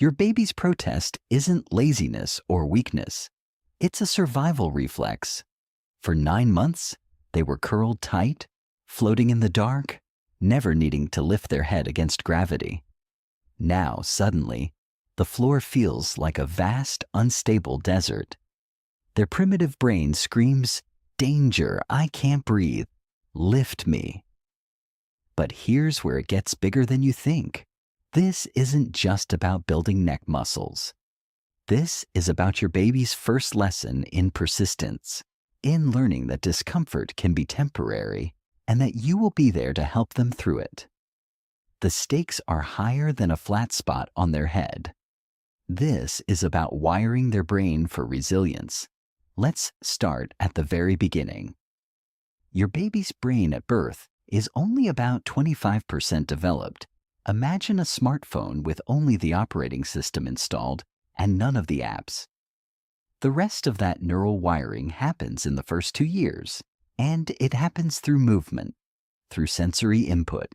Your baby's protest isn't laziness or weakness. It's a survival reflex. For 9 months, they were curled tight, floating in the dark, never needing to lift their head against gravity. Now, suddenly, the floor feels like a vast, unstable desert. Their primitive brain screams, "Danger, I can't breathe, lift me." But here's where it gets bigger than you think. This isn't just about building neck muscles. This is about your baby's first lesson in persistence, in learning that discomfort can be temporary and that you will be there to help them through it. The stakes are higher than a flat spot on their head. This is about wiring their brain for resilience. Let's start at the very beginning. Your baby's brain at birth is only about 25% developed. Imagine a smartphone with only the operating system installed and none of the apps. The rest of that neural wiring happens in the first 2 years, and it happens through movement, through sensory input,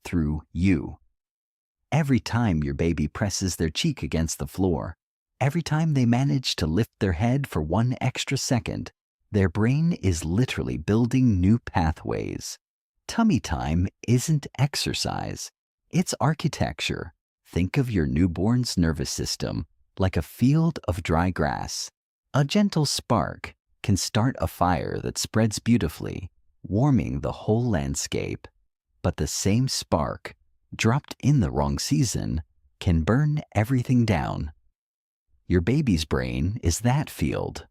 through you. Every time your baby presses their cheek against the floor, every time they manage to lift their head for 1 extra second, their brain is literally building new pathways. Tummy time isn't exercise, it's architecture. Think of your newborn's nervous system like a field of dry grass. A gentle spark can start a fire that spreads beautifully, warming the whole landscape. But the same spark, dropped in the wrong season, can burn everything down. Your baby's brain is that field.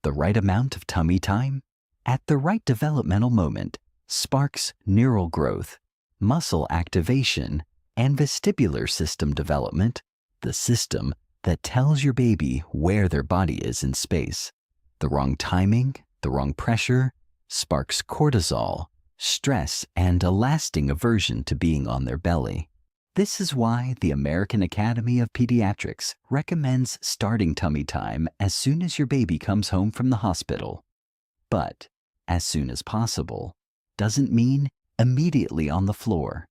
The right amount of tummy time, at the right developmental moment, sparks neural growth, muscle activation, and vestibular system development, the system that tells your baby where their body is in space. The wrong timing, the wrong pressure, sparks cortisol, stress, and a lasting aversion to being on their belly. This is why the American Academy of Pediatrics recommends starting tummy time as soon as your baby comes home from the hospital. But as soon as possible doesn't mean immediately on the floor.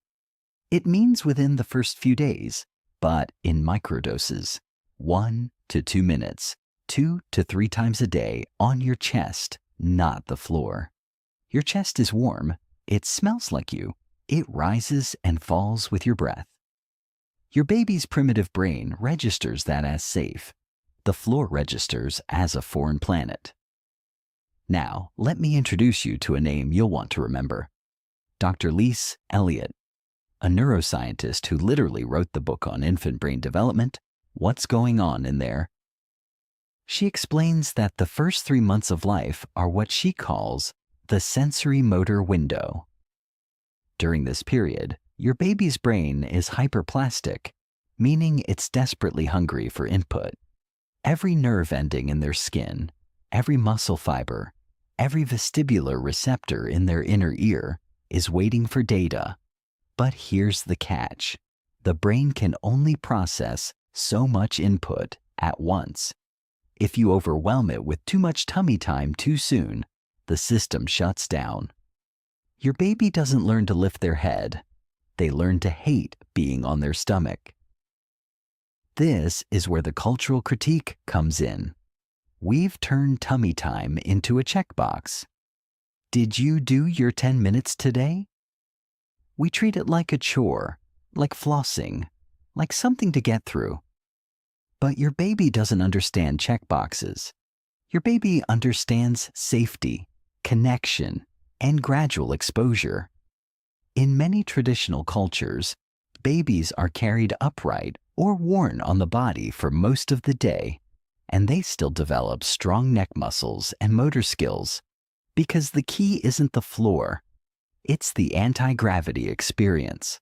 It means within the first few days, but in microdoses, 1 to 2 minutes, 2 to 3 times a day on your chest, not the floor. Your chest is warm, it smells like you, it rises and falls with your breath. Your baby's primitive brain registers that as safe. The floor registers as a foreign planet. Now, let me introduce you to a name you'll want to remember. Dr. Lise Eliot, a neuroscientist who literally wrote the book on infant brain development, What's Going On in There? She explains that the first 3 months of life are what she calls the sensory motor window. During this period, your baby's brain is hyperplastic, meaning it's desperately hungry for input. Every nerve ending in their skin, every muscle fiber, every vestibular receptor in their inner ear is waiting for data. But here's the catch. The brain can only process so much input at once. If you overwhelm it with too much tummy time too soon, the system shuts down. Your baby doesn't learn to lift their head. They learn to hate being on their stomach. This is where the cultural critique comes in. We've turned tummy time into a checkbox. Did you do your 10 minutes today? We treat it like a chore, like flossing, like something to get through. But your baby doesn't understand checkboxes. Your baby understands safety, connection, and gradual exposure. In many traditional cultures, babies are carried upright or worn on the body for most of the day, and they still develop strong neck muscles and motor skills because the key isn't the floor, it's the anti-gravity experience.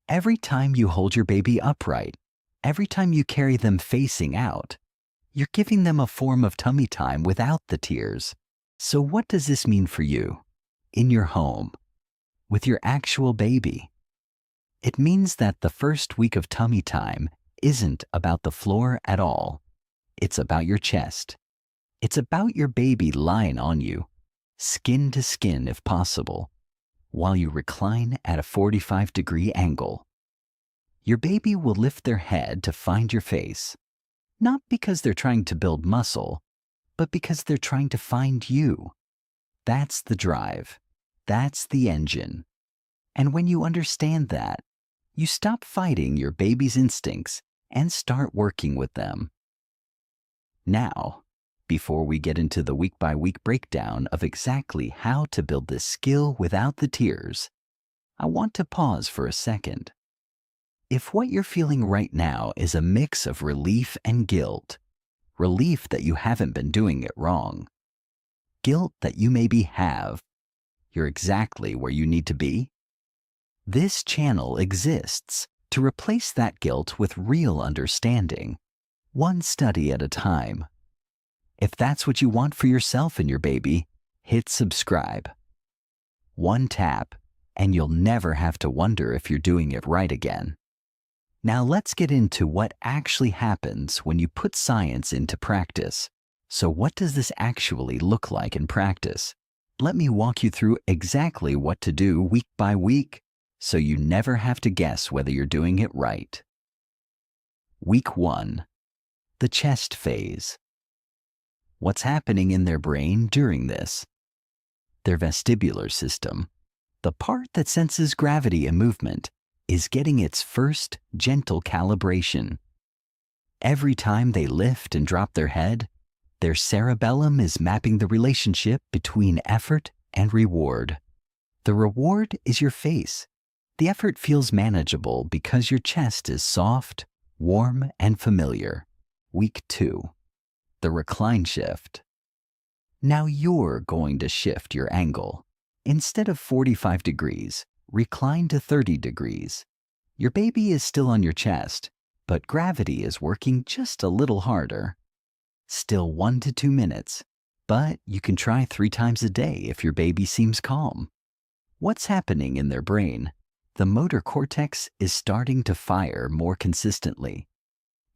Every time you hold your baby upright, every time you carry them facing out, you're giving them a form of tummy time without the tears. So what does this mean for you, in your home, with your actual baby? It means that the first week of tummy time isn't about the floor at all. It's about your chest. It's about your baby lying on you, skin to skin if possible, while you recline at a 45-degree angle. Your baby will lift their head to find your face, not because they're trying to build muscle, but because they're trying to find you. That's the drive. That's the engine. And when you understand that, you stop fighting your baby's instincts and start working with them. Now, before we get into the week-by-week breakdown of exactly how to build this skill without the tears, I want to pause for a second. If what you're feeling right now is a mix of relief and guilt, relief that you haven't been doing it wrong, guilt that you maybe have, you're exactly where you need to be, this channel exists to replace that guilt with real understanding, one study at a time. If that's what you want for yourself and your baby, hit subscribe. One tap, and you'll never have to wonder if you're doing it right again. Now let's get into what actually happens when you put science into practice. So what does this actually look like in practice? Let me walk you through exactly what to do week by week, so you never have to guess whether you're doing it right. Week 1. The chest phase. What's happening in their brain during this? Their vestibular system, the part that senses gravity and movement, is getting its first gentle calibration. Every time they lift and drop their head, their cerebellum is mapping the relationship between effort and reward. The reward is your face. The effort feels manageable because your chest is soft, warm, and familiar. Week 2. The recline shift. Now you're going to shift your angle. Instead of 45 degrees, recline to 30 degrees. Your baby is still on your chest, but gravity is working just a little harder. Still 1 to 2 minutes, but you can try 3 times a day if your baby seems calm. What's happening in their brain? The motor cortex is starting to fire more consistently.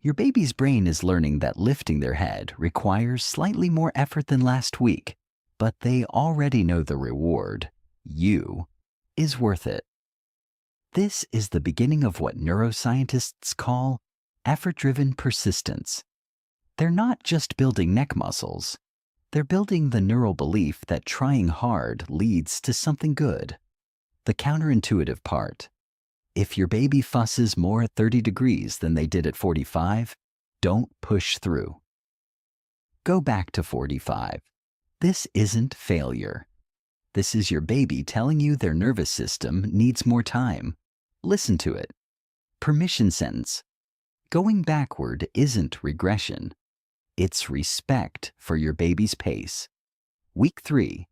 Your baby's brain is learning that lifting their head requires slightly more effort than last week, but they already know the reward, you, is worth it. This is the beginning of what neuroscientists call effort-driven persistence. They're not just building neck muscles. They're building the neural belief that trying hard leads to something good. The counterintuitive part. If your baby fusses more at 30 degrees than they did at 45, don't push through. Go back to 45. This isn't failure. This is your baby telling you their nervous system needs more time. Listen to it. Permission sentence. Going backward isn't regression. It's respect for your baby's pace. Week 3.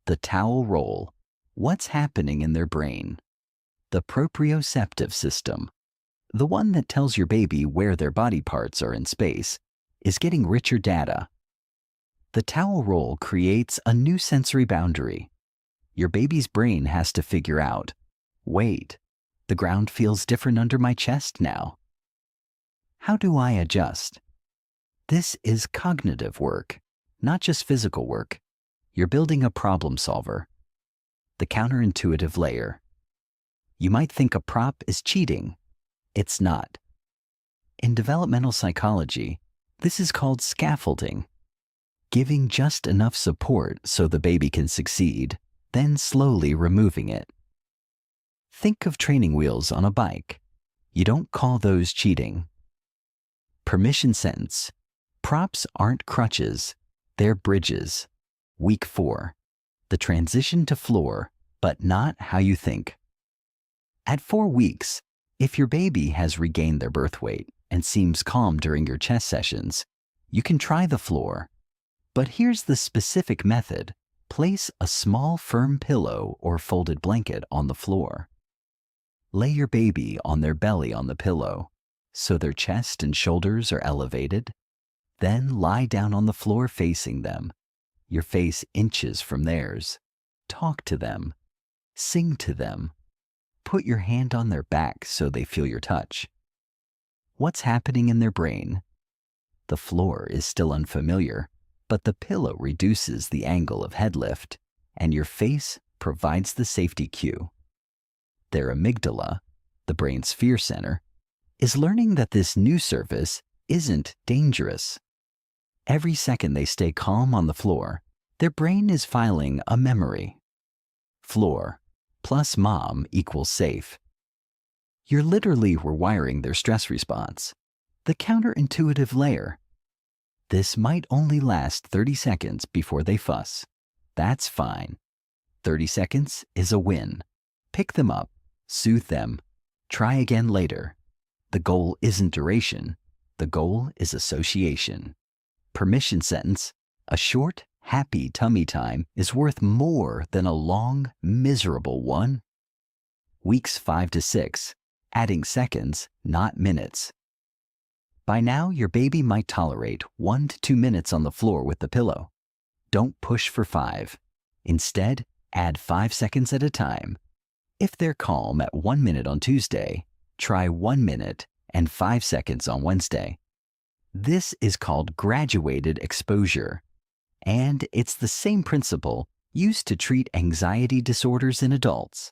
The towel roll. What's happening in their brain? The proprioceptive system, the one that tells your baby where their body parts are in space, is getting richer data. The towel roll creates a new sensory boundary. Your baby's brain has to figure out, wait, the ground feels different under my chest now. How do I adjust? This is cognitive work, not just physical work. You're building a problem solver. The counterintuitive layer. You might think a prop is cheating. It's not. In developmental psychology, this is called scaffolding. Giving just enough support so the baby can succeed, then slowly removing it. Think of training wheels on a bike. You don't call those cheating. Permission sentence. Props aren't crutches, they're bridges. Week 4. The transition to floor, but not how you think. At 4 weeks, if your baby has regained their birth weight and seems calm during your chest sessions, you can try the floor. But here's the specific method. Place a small firm pillow or folded blanket on the floor. Lay your baby on their belly on the pillow, so their chest and shoulders are elevated. Then lie down on the floor facing them, your face inches from theirs. Talk to them. Sing to them. Put your hand on their back so they feel your touch. What's happening in their brain? The floor is still unfamiliar, but the pillow reduces the angle of head lift, and your face provides the safety cue. Their amygdala, the brain's fear center, is learning that this new surface isn't dangerous. Every second they stay calm on the floor, their brain is filing a memory. Floor plus mom equals safe. You're literally rewiring their stress response. The counterintuitive layer. This might only last 30 seconds before they fuss. That's fine. 30 seconds is a win. Pick them up, soothe them, try again later. The goal isn't duration. The goal is association. Permission sentence: a short, happy tummy time is worth more than a long, miserable one. Weeks 5 to 6, adding seconds, not minutes. By now, your baby might tolerate 1 to 2 minutes on the floor with the pillow. Don't push for 5. Instead, add 5 seconds at a time. If they're calm at 1 minute on Tuesday, try 1 minute and 5 seconds on Wednesday. This is called graduated exposure, and it's the same principle used to treat anxiety disorders in adults.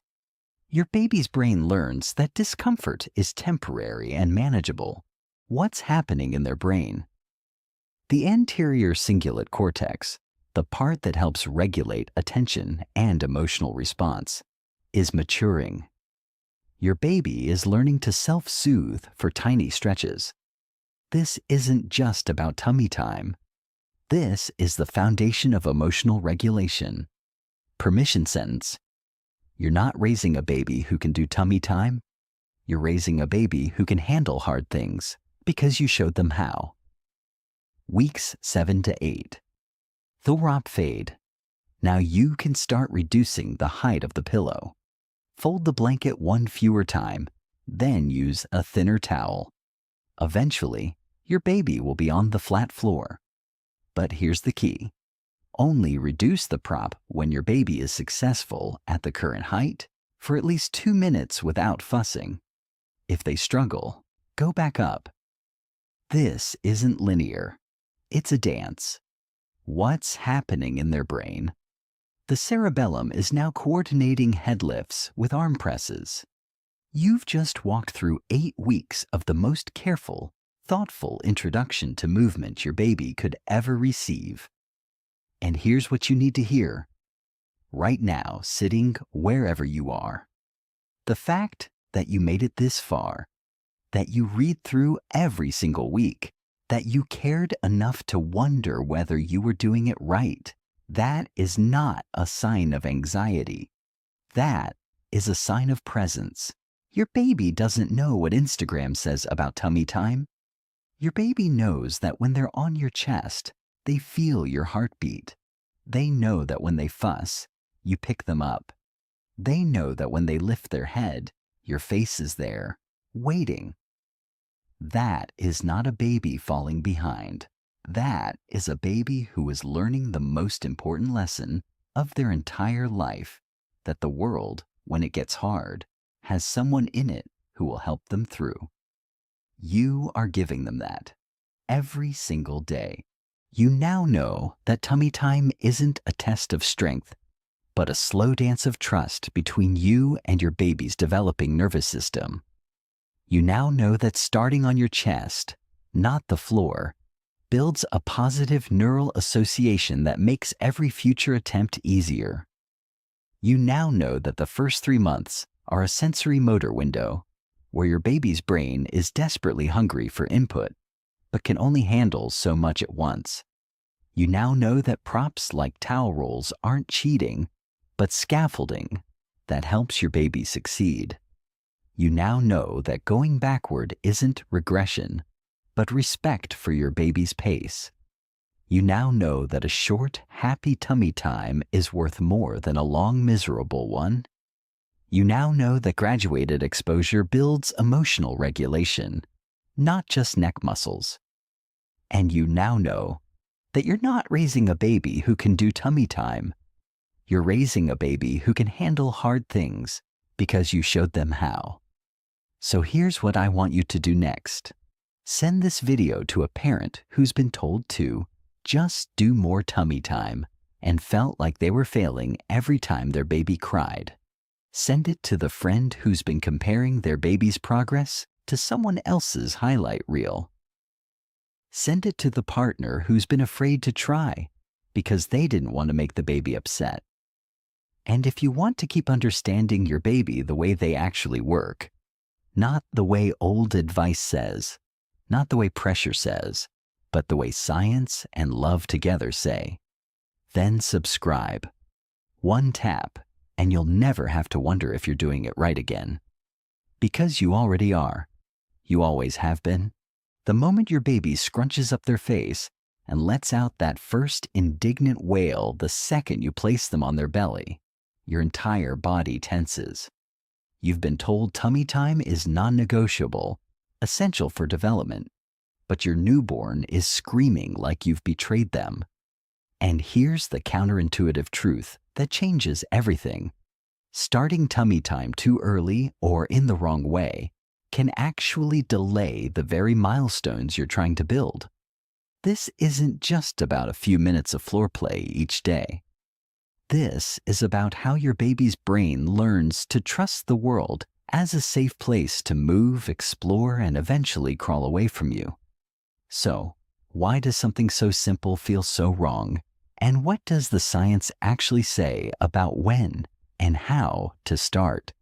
Your baby's brain learns that discomfort is temporary and manageable. What's happening in their brain? The anterior cingulate cortex, the part that helps regulate attention and emotional response, is maturing. Your baby is learning to self-soothe for tiny stretches. This isn't just about tummy time. This is the foundation of emotional regulation. Permission sentence: you're not raising a baby who can do tummy time. You're raising a baby who can handle hard things because you showed them how. Weeks 7 to 8. Thorop fade. Now you can start reducing the height of the pillow. Fold the blanket one fewer time, then use a thinner towel. Eventually, your baby will be on the flat floor. But here's the key. Only reduce the prop when your baby is successful at the current height for at least 2 minutes without fussing. If they struggle, go back up. This isn't linear. It's a dance. What's happening in their brain? The cerebellum is now coordinating head lifts with arm presses. You've just walked through 8 weeks of the most careful, thoughtful introduction to movement your baby could ever receive. And here's what you need to hear. Right now, sitting wherever you are. The fact that you made it this far, that you read through every single week, that you cared enough to wonder whether you were doing it right, that is not a sign of anxiety. That is a sign of presence. Your baby doesn't know what Instagram says about tummy time. Your baby knows that when they're on your chest, they feel your heartbeat. They know that when they fuss, you pick them up. They know that when they lift their head, your face is there, waiting. That is not a baby falling behind. That is a baby who is learning the most important lesson of their entire life, that the world, when it gets hard, has someone in it who will help them through. You are giving them that every single day. You now know that tummy time isn't a test of strength, but a slow dance of trust between you and your baby's developing nervous system. You now know that starting on your chest, not the floor, builds a positive neural association that makes every future attempt easier. You now know that the first 3 months are a sensory motor window, where your baby's brain is desperately hungry for input, but can only handle so much at once. You now know that props like towel rolls aren't cheating, but scaffolding that helps your baby succeed. You now know that going backward isn't regression, but respect for your baby's pace. You now know that a short, happy tummy time is worth more than a long, miserable one. You now know that graduated exposure builds emotional regulation, not just neck muscles. And you now know that you're not raising a baby who can do tummy time. You're raising a baby who can handle hard things because you showed them how. So here's what I want you to do next. Send this video to a parent who's been told to just do more tummy time and felt like they were failing every time their baby cried. Send it to the friend who's been comparing their baby's progress to someone else's highlight reel. Send it to the partner who's been afraid to try because they didn't want to make the baby upset. And if you want to keep understanding your baby the way they actually work, not the way old advice says, not the way pressure says, but the way science and love together say, then subscribe. One tap, and you'll never have to wonder if you're doing it right again. Because you already are. You always have been. The moment your baby scrunches up their face and lets out that first indignant wail the second you place them on their belly, your entire body tenses. You've been told tummy time is non-negotiable, essential for development, but your newborn is screaming like you've betrayed them. And here's the counterintuitive truth that changes everything. Starting tummy time too early or in the wrong way can actually delay the very milestones you're trying to build. This isn't just about a few minutes of floor play each day. This is about how your baby's brain learns to trust the world as a safe place to move, explore, and eventually crawl away from you. So, why does something so simple feel so wrong? And what does the science actually say about when and how to start?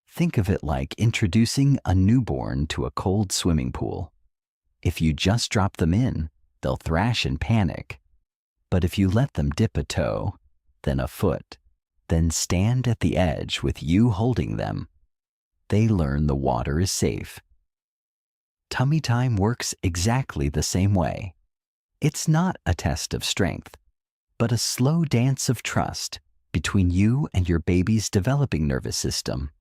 Think of it like introducing a newborn to a cold swimming pool. If you just drop them in, they'll thrash and panic. But if you let them dip a toe, then a foot, then stand at the edge with you holding them, they learn the water is safe. Tummy time works exactly the same way. It's not a test of strength, but a slow dance of trust between you and your baby's developing nervous system.